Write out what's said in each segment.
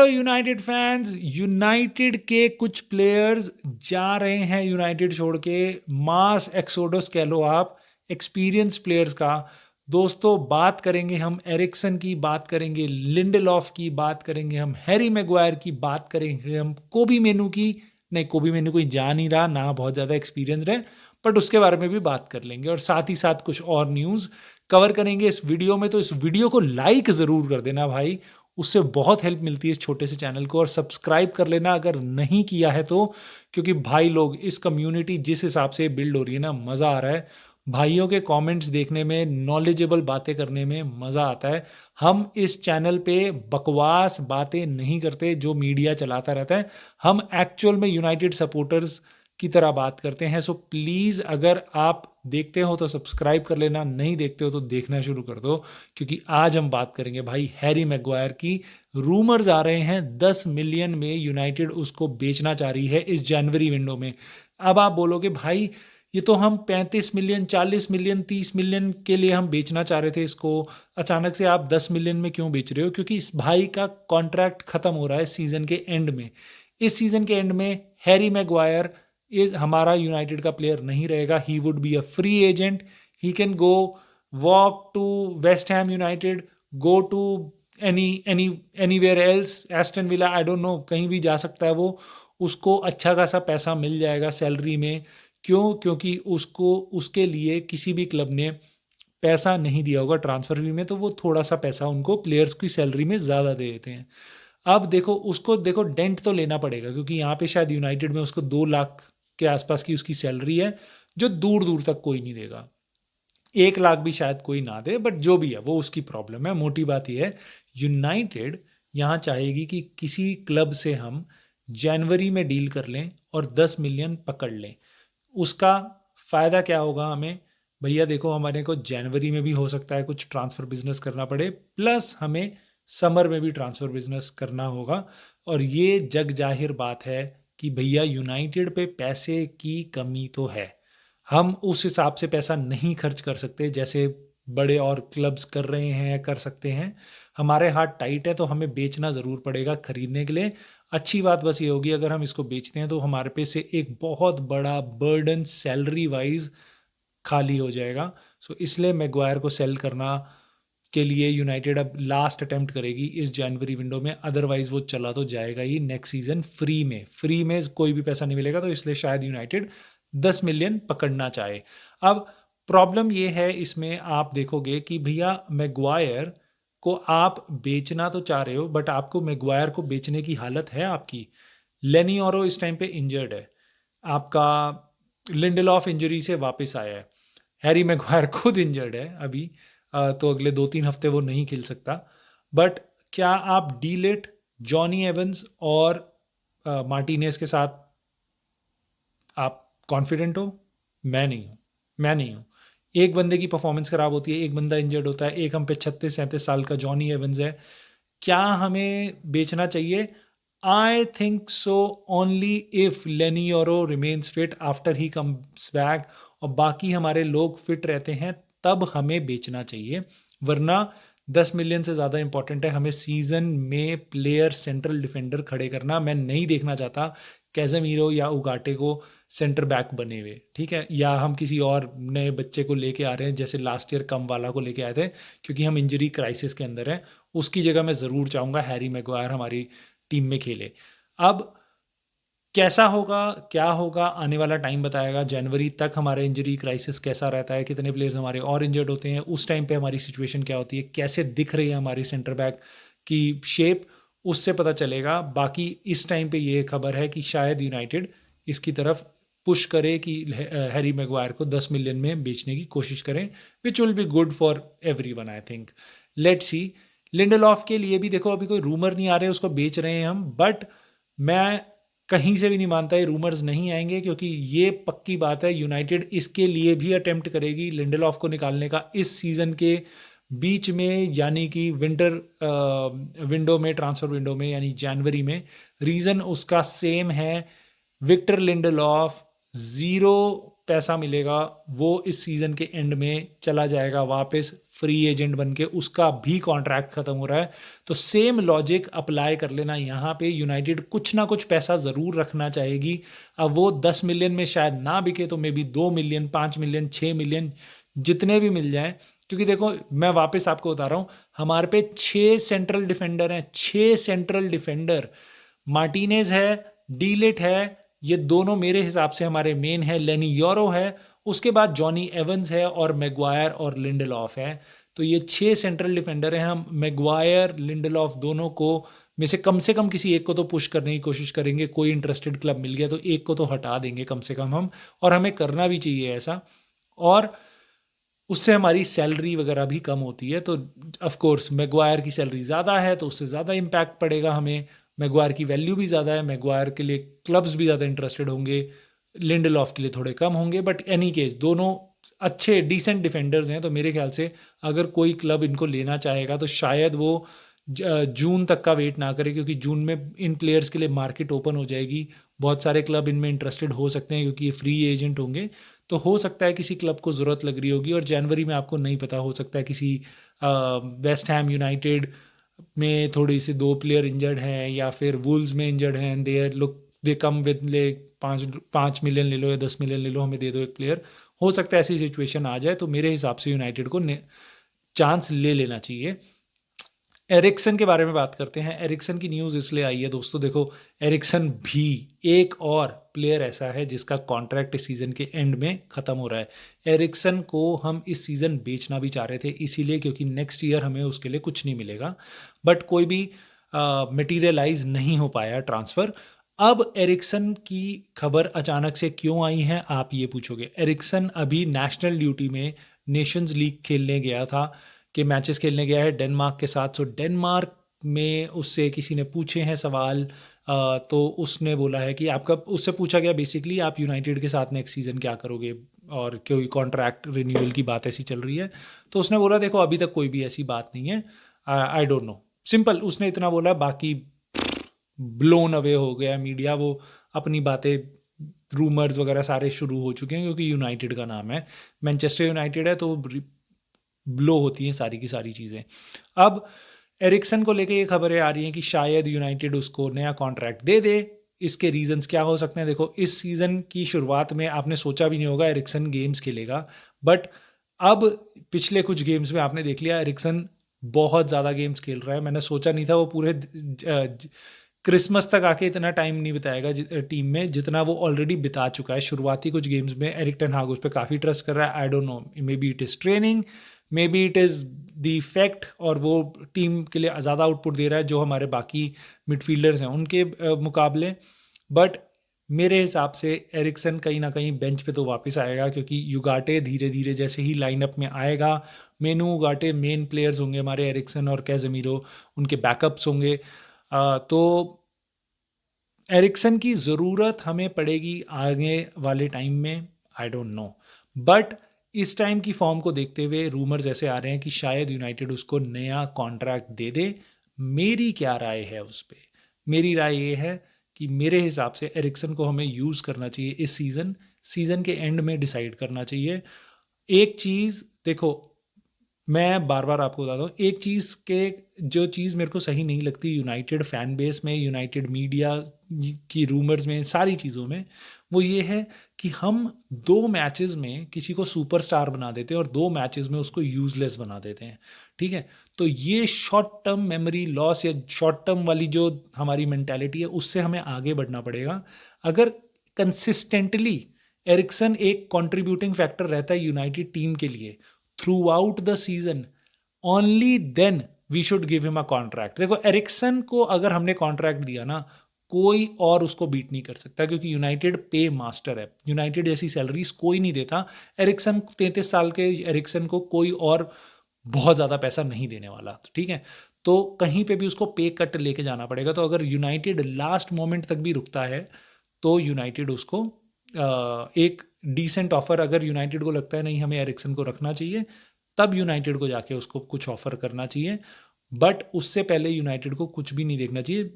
Toronto United fans, United के कुछ players जा रहे हैं यूनाइटेड छोड़ के, मास एक्सोडस कह लो आप, एक्सपीरियंस प्लेयर्स का। दोस्तों बात करेंगे हम एरिक्सन की, बात करेंगे लिंडलॉफ की, बात करेंगे हम हैरी मैगवायर की, बात करेंगे हम कोबी मेनू की। नहीं, कोबी मेनू कोई जा नहीं रहा ना, बहुत ज़्यादा एक्सपीरियंसड है, बट उसके बारे में भी बात कर लेंगे, और साथ ही साथ कुछ और न्यूज़ कवर करेंगे इस वीडियो में। तो इस वीडियो को लाइक ज़रूर कर देना भाई, उससे बहुत हेल्प मिलती है इस छोटे से चैनल को, और सब्सक्राइब कर लेना अगर नहीं किया है तो, क्योंकि भाई लोग इस कम्युनिटी जिस हिसाब से बिल्ड हो रही है ना, मज़ा आ रहा है। भाइयों के कमेंट्स देखने में, नॉलेजेबल बातें करने में मज़ा आता है। हम इस चैनल पे बकवास बातें नहीं करते जो मीडिया चलाता रहता है, हम एक्चुअल में यूनाइटेड सपोर्टर्स की तरह बात करते हैं। सो प्लीज़ अगर आप देखते हो तो सब्सक्राइब कर लेना, नहीं देखते हो तो देखना शुरू कर दो, क्योंकि आज हम बात करेंगे भाई हैरी मैगवायर की। रूमर्स आ रहे हैं 10 मिलियन में यूनाइटेड उसको बेचना चाह रही है इस जनवरी विंडो में। अब आप बोलोगे भाई ये तो हम 35 मिलियन, 40 मिलियन, 30 मिलियन के लिए हम बेचना चाह रहे थे इसको, अचानक से आप 10 मिलियन में क्यों बेच रहे हो? क्योंकि इस भाई का कॉन्ट्रैक्ट खत्म हो रहा है सीजन के एंड में। इस सीजन के एंड में हैरी मैगवायर इज हमारा यूनाइटेड का प्लेयर नहीं रहेगा। He would be a free agent, he can go walk to West Ham United, go to any any anywhere else, Aston Villa, I don't know, कहीं भी जा सकता है वो। उसको अच्छा खासा पैसा मिल जाएगा सैलरी में। क्यों? क्योंकि उसको उसके लिए किसी भी क्लब ने पैसा नहीं दिया होगा ट्रांसफर फी में, तो वो थोड़ा सा पैसा उनको प्लेयर्स की सैलरी में ज़्यादा दे देते हैं। अब देखो उसको, देखो डेंट तो लेना पड़ेगा, क्योंकि यहाँ पे शायद यूनाइटेड में उसको 2 लाख के आसपास की उसकी सैलरी है, जो दूर दूर तक कोई नहीं देगा। 1 लाख भी शायद कोई ना दे, बट जो भी है वो उसकी प्रॉब्लम है। मोटी बात यह है, यूनाइटेड यहाँ चाहेगी कि किसी क्लब से हम जनवरी में डील कर लें और 10 मिलियन पकड़ लें। उसका फ़ायदा क्या होगा हमें? भैया देखो, हमारे को जनवरी में भी हो सकता है कुछ ट्रांसफ़र बिजनेस करना पड़े, प्लस हमें समर में भी ट्रांसफ़र बिजनेस करना होगा। और ये जग जाहिर बात है कि भैया यूनाइटेड पे पैसे की कमी तो है, हम उस हिसाब से पैसा नहीं खर्च कर सकते जैसे बड़े और क्लब्स कर रहे हैं, कर सकते हैं। हमारे हाथ टाइट है, तो हमें बेचना ज़रूर पड़ेगा खरीदने के लिए। अच्छी बात बस ये होगी, अगर हम इसको बेचते हैं तो हमारे पे से एक बहुत बड़ा बर्डन सैलरी वाइज खाली हो जाएगा। सो इसलिए मैगवायर को सेल करना के लिए यूनाइटेड अब लास्ट अटेम्प्ट करेगी इस जनवरी विंडो में, अदरवाइज वो चला तो जाएगा ही नेक्स्ट सीजन फ्री में। फ्री में कोई भी पैसा नहीं मिलेगा, तो इसलिए शायद यूनाइटेड 10 मिलियन पकड़ना चाहे। अब प्रॉब्लम ये है इसमें, आप देखोगे कि भैया मैगवायर को आप बेचना तो चाह रहे हो, बट आपको मैगवायर को बेचने की हालत है आपकी? लेनी ओरो इस टाइम पे इंजर्ड है, आपका लिंडलॉफ इंजरी से वापस आया है, हैरी मैगवायर खुद इंजर्ड है अभी, तो अगले 2-3 हफ्ते वो नहीं खेल सकता। बट क्या आप डीलिट, जॉनी एवंस और मार्टिनेज के साथ आप कॉन्फिडेंट हो? मैं नहीं हूँ, मैं नहीं हूँ। एक बंदे की परफॉर्मेंस खराब होती है, एक बंदा इंजर्ड होता है, एक हम पे 36-37 साल का जॉनी एवंस है, क्या हमें बेचना चाहिए? I think so, only if लेनियोरो remains fit after he comes back, और बाकी हमारे लोग फिट रहते हैं, तब हमें बेचना चाहिए। वरना 10 मिलियन से ज़्यादा इंपॉर्टेंट है हमें सीज़न में प्लेयर, सेंट्रल डिफेंडर खड़े करना। मैं नहीं देखना चाहता कैज़ेमीरो या उगाटे को सेंटर बैक बने हुए, ठीक है, या हम किसी और नए बच्चे को लेके आ रहे हैं जैसे लास्ट ईयर कम वाला को लेके आए थे, क्योंकि हम इंजरी क्राइसिस के अंदर हैं। उसकी जगह मैं ज़रूर चाहूँगा हैरी मैगवायर हमारी टीम में खेले। अब कैसा होगा, क्या होगा, आने वाला टाइम बताएगा। जनवरी तक हमारा इंजरी क्राइसिस कैसा रहता है, कितने प्लेयर्स हमारे और इंजर्ड होते हैं, उस टाइम पे हमारी सिचुएशन क्या होती है, कैसे दिख रही है हमारी सेंटर बैक की शेप, उससे पता चलेगा। बाकी इस टाइम पे ये खबर है कि शायद यूनाइटेड इसकी तरफ पुश करे कि हैरी मैगवायर को 10 मिलियन में बेचने की कोशिश करें, which will be good for every one I think. Let's see. Lindelof के लिए भी देखो, अभी कोई रूमर नहीं आ रहे उसको बेच रहे हैं हम, बट मैं कहीं से भी नहीं मानता ये रूमर्स नहीं आएंगे, क्योंकि ये पक्की बात है यूनाइटेड इसके लिए भी अटेम्प्ट करेगी लिंडलॉफ को निकालने का इस सीज़न के बीच में, यानी कि विंटर विंडो में, ट्रांसफ़र विंडो में, यानी जनवरी में। रीज़न उसका सेम है, विक्टर लिंडलॉफ ज़ीरो पैसा मिलेगा वो इस सीज़न के एंड में चला जाएगा वापस फ्री एजेंट बन के, उसका भी कॉन्ट्रैक्ट ख़त्म हो रहा है। तो सेम लॉजिक अप्लाई कर लेना यहाँ पे। यूनाइटेड कुछ ना कुछ पैसा ज़रूर रखना चाहेगी। अब वो 10 मिलियन में शायद ना बिके तो may be 2 million, 5 million, 6 million, जितने भी मिल जाएं। क्योंकि देखो मैं वापस आपको बता रहा हूँ, हमारे पे 6 सेंट्रल डिफेंडर हैं, 6 सेंट्रल डिफेंडर। मार्टिनेज है, डीलिट है, ये दोनों मेरे हिसाब से हमारे मेन है। लेनी योरो है, उसके बाद जॉनी एवंस है, और मैगवायर और लिंडलॉफ है। तो ये 6 सेंट्रल डिफेंडर हैं। हम मैगवायर, लिंडलॉफ दोनों को में से कम किसी एक को तो पुश करने की कोशिश करेंगे। कोई इंटरेस्टेड क्लब मिल गया तो एक को तो हटा देंगे कम से कम हम, और हमें करना भी चाहिए ऐसा। और उससे हमारी सैलरी वगैरह भी कम होती है। तो ऑफ कोर्स मैगवायर की सैलरी ज़्यादा है तो उससे ज़्यादा इम्पैक्ट पड़ेगा हमें। मैगवायर की वैल्यू भी ज़्यादा है, मैगवायर के लिए क्लब्स भी ज़्यादा इंटरेस्टेड होंगे, लिंडलॉफ के लिए थोड़े कम होंगे। बट एनी केस दोनों अच्छे डिसेंट डिफेंडर्स हैं। तो मेरे ख्याल से अगर कोई क्लब इनको लेना चाहेगा तो शायद वो जून तक का वेट ना करे, क्योंकि जून में इन प्लेयर्स के लिए मार्केट ओपन हो जाएगी। बहुत सारे क्लब इनमें इंटरेस्टेड हो सकते हैं क्योंकि ये फ्री एजेंट होंगे। तो हो सकता है किसी क्लब को ज़रूरत लग रही होगी, और जनवरी में आपको नहीं पता, हो सकता है किसी वेस्ट हैम यूनाइटेड में थोड़ी सी 2 प्लेयर इंजर्ड हैं, या फिर वुल्स में इंजर्ड हैं, दे कम विद ले 5 मिलियन ले लो या 10 मिलियन ले लो, हमें दे दो एक प्लेयर। हो सकता है ऐसी सिचुएशन आ जाए। तो मेरे हिसाब से यूनाइटेड को चांस ले लेना चाहिए। एरिक्सन के बारे में बात करते हैं। एरिक्सन की न्यूज़ इसलिए आई है दोस्तों, देखो एरिक्सन भी एक और प्लेयर ऐसा है जिसका कॉन्ट्रैक्ट इस सीज़न के एंड में ख़त्म हो रहा है। एरिक्सन को हम इस सीज़न बेचना भी चाह रहे थे, इसीलिए क्योंकि नेक्स्ट ईयर हमें उसके लिए कुछ नहीं मिलेगा। बट कोई भी मटेरियलाइज नहीं हो पाया ट्रांसफ़र। अब एरिक्सन की खबर अचानक से क्यों आई है आप ये पूछोगे। एरिक्सन अभी नेशनल ड्यूटी में नेशंस लीग खेलने गया था, कि मैचेस खेलने गया है डेनमार्क के साथ। सो डेनमार्क में उससे किसी ने पूछे हैं सवाल, तो उसने बोला है कि आपका, उससे पूछा गया बेसिकली आप यूनाइटेड के साथ नेक्स्ट सीज़न क्या करोगे, और कोई कॉन्ट्रैक्ट रिन्यूअल की बात ऐसी चल रही है। तो उसने बोला देखो अभी तक कोई भी ऐसी बात नहीं है, आई डोंट नो, सिंपल उसने इतना बोला। बाकी ब्लोन अवे हो गया मीडिया, वो अपनी बातें, रूमर्स वगैरह सारे शुरू हो चुके हैं, क्योंकि यूनाइटेड का नाम है, मैनचेस्टर यूनाइटेड है, तो ब्लो होती हैं सारी की सारी चीज़ें। अब एरिक्सन को लेके ये खबरें आ रही हैं कि शायद यूनाइटेड उसको नया कॉन्ट्रैक्ट दे दे। इसके रीजंस क्या हो सकते हैं, देखो इस सीज़न की शुरुआत में आपने सोचा भी नहीं होगा एरिक्सन गेम्स खेलेगा, बट अब पिछले कुछ गेम्स में आपने देख लिया एरिक्सन बहुत ज़्यादा गेम्स खेल रहा है। मैंने सोचा नहीं था वो पूरे क्रिसमस तक आके इतना टाइम नहीं बिताएगा टीम में, जितना वो ऑलरेडी बिता चुका है। शुरुआती कुछ गेम्स में एरिक टेन हाग उस पर काफ़ी ट्रस्ट कर रहा है। आई don't no, may be it is training, may be it is the effect, और वो टीम के लिए ज़्यादा आउटपुट दे रहा है जो हमारे बाकी मिडफील्डर्स हैं उनके मुकाबले। बट मेरे हिसाब से एरिक्सन कहीं ना कहीं बेंच पे तो वापस आएगा, क्योंकि युगाटे धीरे धीरे जैसे ही लाइनअप में आएगा, मेनू उगाटे मेन प्लेयर्स होंगे हमारे, एरिक्सन और कैज़ेमीरो उनके बैकअप्स होंगे। तो एरिक्सन की ज़रूरत हमें पड़ेगी आगे वाले टाइम में, आई डोंट नो। बट इस टाइम की फॉर्म को देखते हुए रूमर्स ऐसे आ रहे हैं कि शायद यूनाइटेड उसको नया कॉन्ट्रैक्ट दे दे। मेरी क्या राय है उस पर, मेरी राय ये है कि मेरे हिसाब से एरिक्सन को हमें यूज़ करना चाहिए इस सीज़न के एंड में डिसाइड करना चाहिए। एक चीज़ देखो, मैं बार बार आपको बताता हूँ, एक चीज़ के जो चीज़ मेरे को सही नहीं लगती यूनाइटेड फैन बेस में, यूनाइटेड मीडिया की रूमर्स में, सारी चीज़ों में, वो ये है कि हम 2 मैचेस में किसी को सुपरस्टार बना देते हैं और 2 मैचेस में उसको यूजलेस बना देते हैं। ठीक है, तो ये शॉर्ट टर्म मेमोरी लॉस या शॉर्ट टर्म वाली जो हमारी मेंटालिटी है, उससे हमें आगे बढ़ना पड़ेगा। अगर कंसिस्टेंटली एरिक्सन एक कंट्रीब्यूटिंग फैक्टर रहता है यूनाइटेड टीम के लिए throughout the season, only then we should give him a contract. देखो एरिक्सन को अगर हमने कॉन्ट्रैक्ट दिया ना, कोई और उसको बीट नहीं कर सकता, क्योंकि यूनाइटेड पे मास्टर है। यूनाइटेड जैसी सैलरीज कोई नहीं देता। एरिक्सन 33 साल के एरिक्सन को कोई और बहुत ज़्यादा पैसा नहीं देने वाला, ठीक है। तो कहीं पे भी उसको पे कट लेके जाना पड़ेगा। तो अगर यूनाइटेड लास्ट मोमेंट तक भी रुकता है तो यूनाइटेड उसको एक डिसेंट ऑफर, अगर यूनाइटेड को लगता है नहीं हमें एरिक्सन को रखना चाहिए, तब यूनाइटेड को जाके उसको कुछ ऑफर करना चाहिए। बट उससे पहले यूनाइटेड को कुछ भी नहीं देखना चाहिए।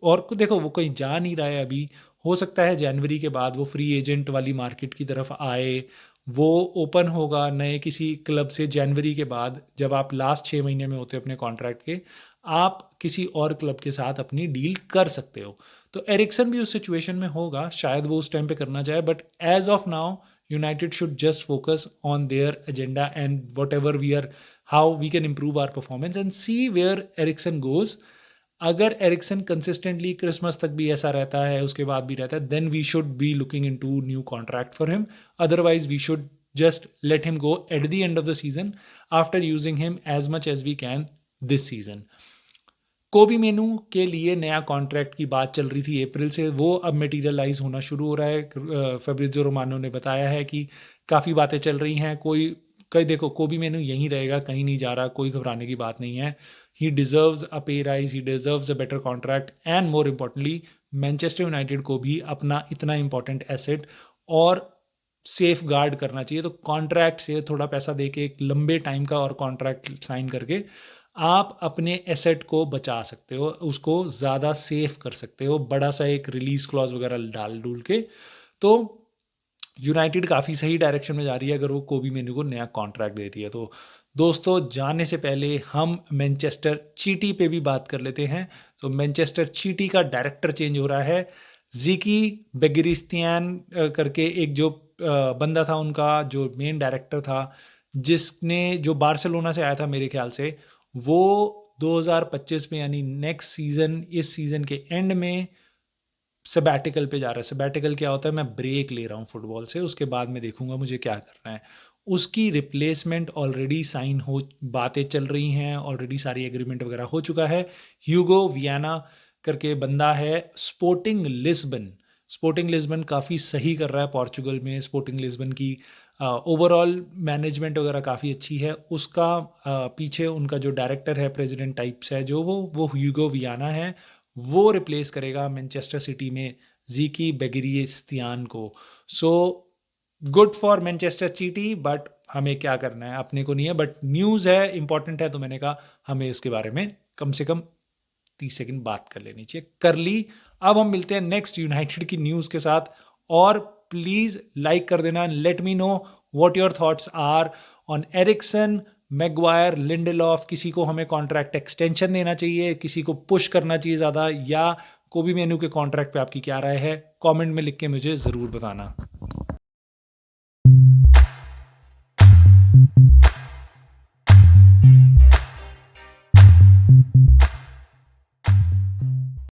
और देखो वो कहीं जा नहीं रहा है अभी, हो सकता है जनवरी के बाद वो फ्री एजेंट वाली मार्केट की तरफ आए, वो ओपन होगा नए किसी क्लब से जनवरी के बाद, जब आप लास्ट 6 महीने में होते हो अपने कॉन्ट्रैक्ट के, आप किसी और क्लब के साथ अपनी डील कर सकते हो। तो एरिक्सन भी उस सिचुएशन में होगा, शायद वो उस टाइम पे करना चाहे, but as of now United should just focus on their agenda and whatever we are, how we can improve our performance and see where Ericsson goes. अगर एरिक्सन कंसिस्टेंटली क्रिसमस तक भी ऐसा रहता है, उसके बाद भी रहता है, then we should be looking into new contract for him. Otherwise we should just let him go at the end of the season after using him as much as we can this season. कोबी मेनू के लिए नया contract की बात चल रही थी अप्रैल से, वो अब मटेरियलाइज होना शुरू हो रहा है। फैब्रिज़ियो रोमानो ने बताया है कि काफ़ी बातें चल रही हैं, कई देखो कोबी मेनू यहीं रहेगा, कहीं नहीं जा रहा, कोई घबराने की बात नहीं है। ही डिज़र्व्स अ पे rise, he deserves a better contract and more importantly Manchester United को भी अपना इतना इंपॉर्टेंट एसेट और सेफ गार्ड करना चाहिए। तो कॉन्ट्रैक्ट से थोड़ा पैसा दे के एक लंबे टाइम का और कॉन्ट्रैक्ट साइन करके आप अपने एसेट को बचा सकते हो, उसको ज़्यादा सेफ कर सकते हो, बड़ा सा एक रिलीज क्लॉज वगैरह डाल डूल के। तो यूनाइटेड काफ़ी सही डायरेक्शन में जा रही है अगर वो कोबी मेनू को नया कॉन्ट्रैक्ट देती है। तो दोस्तों, जाने से पहले हम मैनचेस्टर सिटी पे भी बात कर लेते हैं। तो मैनचेस्टर सिटी का डायरेक्टर चेंज हो रहा है। ज़िकी बेगिरिस्तान करके एक जो बंदा था, उनका जो मेन डायरेक्टर था, जिसने जो बार्सिलोना से आया था मेरे ख्याल से, वो 2025 में यानी नेक्स्ट सीज़न, इस सीज़न के एंड में सबैटिकल पे जा रहा है। सबैटिकल क्या होता है? मैं ब्रेक ले रहा हूँ फुटबॉल से, उसके बाद मैं देखूंगा मुझे क्या करना है। उसकी रिप्लेसमेंट ऑलरेडी साइन हो, बातें चल रही हैं, ऑलरेडी सारी एग्रीमेंट वगैरह हो चुका है। ह्यूगो वियाना करके बंदा है, स्पोर्टिंग लिस्बन काफ़ी सही कर रहा है पोर्चुगल में। स्पोर्टिंग लिस्बन की ओवरऑल मैनेजमेंट वगैरह काफ़ी अच्छी है। उसका पीछे उनका जो डायरेक्टर है, प्रेसिडेंट टाइप्स है जो, वो ह्यूगो वियाना है। वो रिप्लेस करेगा मैनचेस्टर सिटी में ज़ीकी बेगिरिस्तान को। So good for Manchester city, but हमें क्या करना है अपने को नहीं है, बट न्यूज़ है, इंपॉर्टेंट है, तो मैंने कहा हमें इसके बारे में कम से कम 30 सेकंड बात कर लेनी चाहिए, कर ली। अब हम मिलते हैं नेक्स्ट यूनाइटेड की न्यूज़ के साथ, और प्लीज़ लाइक कर देना, let me know what your thoughts are on Eriksen, Maguire, Lindelof. किसी को हमें कॉन्ट्रैक्ट एक्सटेंशन देना चाहिए, किसी को पुश करना चाहिए ज़्यादा, या कोबी मेनू के कॉन्ट्रैक्ट पे आपकी क्या राय है? कमेंट में लिख के मुझे ज़रूर बताना।